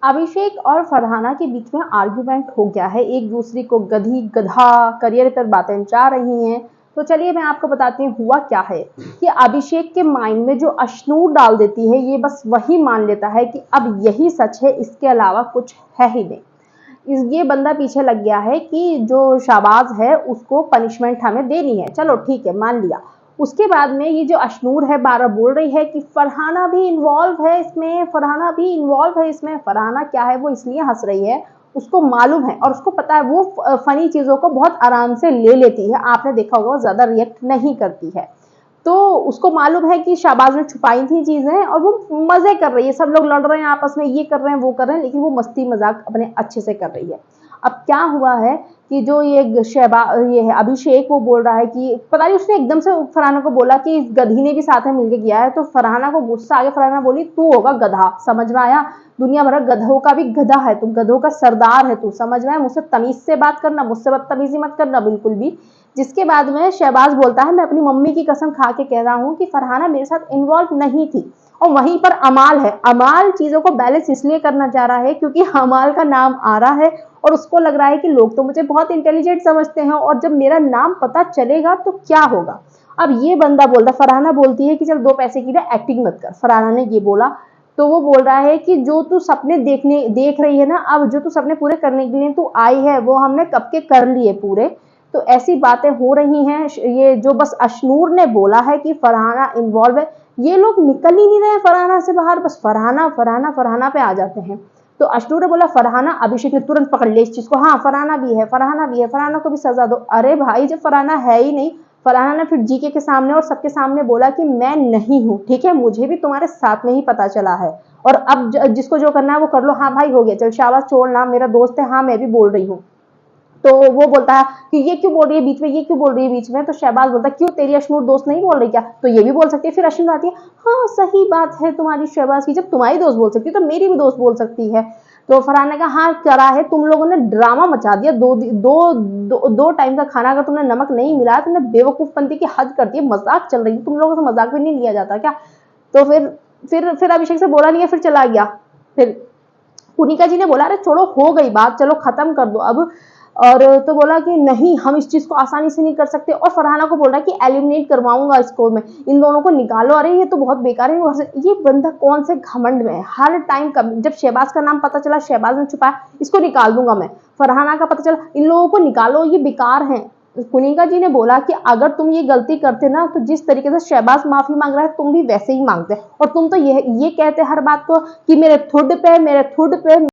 अभिषेक और फरहाना के बीच में आर्ग्यूमेंट हो गया है, एक दूसरे को गधी गधा करियर पर बातें जा रही हैं। तो चलिए मैं आपको बताती हूँ हुआ क्या है कि अभिषेक के माइंड में जो अश्नूर डाल देती है, ये बस वही मान लेता है कि अब यही सच है, इसके अलावा कुछ है ही नहीं। ये बंदा पीछे लग गया है कि जो शाहबाज है उसको पनिशमेंट हमें देनी है। चलो ठीक है, मान लिया। उसके बाद में ये जो अश्नूर है बारह बोल रही है कि फरहाना भी इन्वॉल्व है इसमें, फरहाना भी इन्वॉल्व है इसमें। फरहाना क्या है, वो इसलिए हंस रही है, उसको मालूम है और उसको पता है, वो फनी चीजों को बहुत आराम से ले लेती है। आपने देखा होगा वो ज्यादा रिएक्ट नहीं करती है। तो उसको मालूम है कि शाहबाज ने छुपाई थी चीजें और वो मजे कर रही है, सब लोग लड़ रहे हैं आपस में, ये कर रहे हैं वो कर रहे हैं, लेकिन वो मस्ती मजाक अपने अच्छे से कर रही है। अब क्या हुआ है कि जो ये ये है अभिषेक, वो बोल रहा है कि पता नहीं उसने एकदम से फरहाना को बोला कि गधी ने भी साथ में मिलके किया है। तो फरहाना को गुस्सा आ गया, फरहाना बोली तू होगा गधा, समझ में आया, दुनिया भर गधों का भी गधा है तू, गधों का सरदार है तू, समझ में आया, मुझसे तमीज से बात करना, मुझसे बदतमीजी मत करना बिल्कुल भी। जिसके बाद में शहबाज बोलता है मैं अपनी मम्मी की कसम खा के कह रहा हूँ कि फरहाना मेरे साथ इन्वॉल्व नहीं थी। और वहीं पर अमाल है, अमाल चीजों को बैलेंस इसलिए करना चाह रहा है क्योंकि अमाल का नाम आ रहा है और उसको लग रहा है कि लोग तो मुझे बहुत इंटेलिजेंट समझते हैं और जब मेरा नाम पता चलेगा तो क्या होगा। अब ये बंदा बोलता, फरहाना बोलती है कि चल दो पैसे की ना एक्टिंग मत कर, फरहाना ने ये बोला। तो वो बोल रहा है कि जो तू सपने देख रही है ना, अब जो तू सपने पूरे करने के लिए तू आई है वो हमने कब के कर लिए पूरे। तो ऐसी बातें हो रही हैं, ये जो बस अशनूर ने बोला है कि फरहाना इन्वॉल्व है, ये लोग निकल ही नहीं रहे फरहाना से बाहर, बस फरहाना फरहाना फरहाना पे आ जाते हैं। तो अशनूर ने बोला फरहाना, अभिषेक ने तुरंत पकड़ लिया इस चीज को, हाँ फरहाना भी है, फरहाना भी है, फरहाना को भी सजा दो। अरे भाई जब फरहाना है ही नहीं, फरहाना ने फिर जीके के सामने और सबके सामने बोला कि मैं नहीं हूं, ठीक है, मुझे भी तुम्हारे साथ में ही पता चला है और अब जिसको जो करना है वो कर लो। हाँ भाई हो गया, चल शाबाश छोड़ ना, मेरा दोस्त है, हाँ मैं भी बोल रही हूँ। तो वो बोलता है कि ये क्यों बोल रही है बीच में, ये क्यों बोल रही है बीच में। तो शहबाज बोलता है क्यों, तेरी अशनूर दोस्त नहीं बोल रही क्या, तो ये भी बोल सकती है। फिर अशनूर आती है, हाँ सही बात है तुम्हारी शहबाज की, जब तुम्हारी दोस्त बोल सकती है तो मेरी भी दोस्त बोल सकती है। तो फरहान ने कहा हाँ करा है, तुम लोगों ने ड्रामा मचा दिया, दो टाइम का खाना अगर तुमने नमक नहीं मिलाया, तुमने बेवकूफपंती की हद कर दी, मजाक चल रही है, तुम लोगों से मजाक भी नहीं लिया जाता क्या। तो फिर अभिषेक से बोला नहीं है, फिर चला गया। फिर पुनिका जी ने बोला अरे छोड़ो हो गई बात, चलो खत्म कर दो अब। और तो बोला कि नहीं हम इस चीज को आसानी से नहीं कर सकते, और फरहाना को बोल रहा है कि एलिमिनेट करवाऊंगा इसको मैं, इन दोनों को निकालो, अरे ये तो बहुत बेकार है। ये बंदा कौन से घमंड में है, हर टाइम जब शहबाज का नाम पता चला, शहबाज ने छुपाया, इसको निकाल दूंगा मैं, फरहाना का पता चला, इन लोगों को निकालो ये बेकार है। पुनिका जी ने बोला कि अगर तुम ये गलती करते ना तो जिस तरीके से शहबाज माफी मांग रहा है तुम भी वैसे ही मांगते, और तुम तो ये कहते हर बात को कि मेरे थुड पे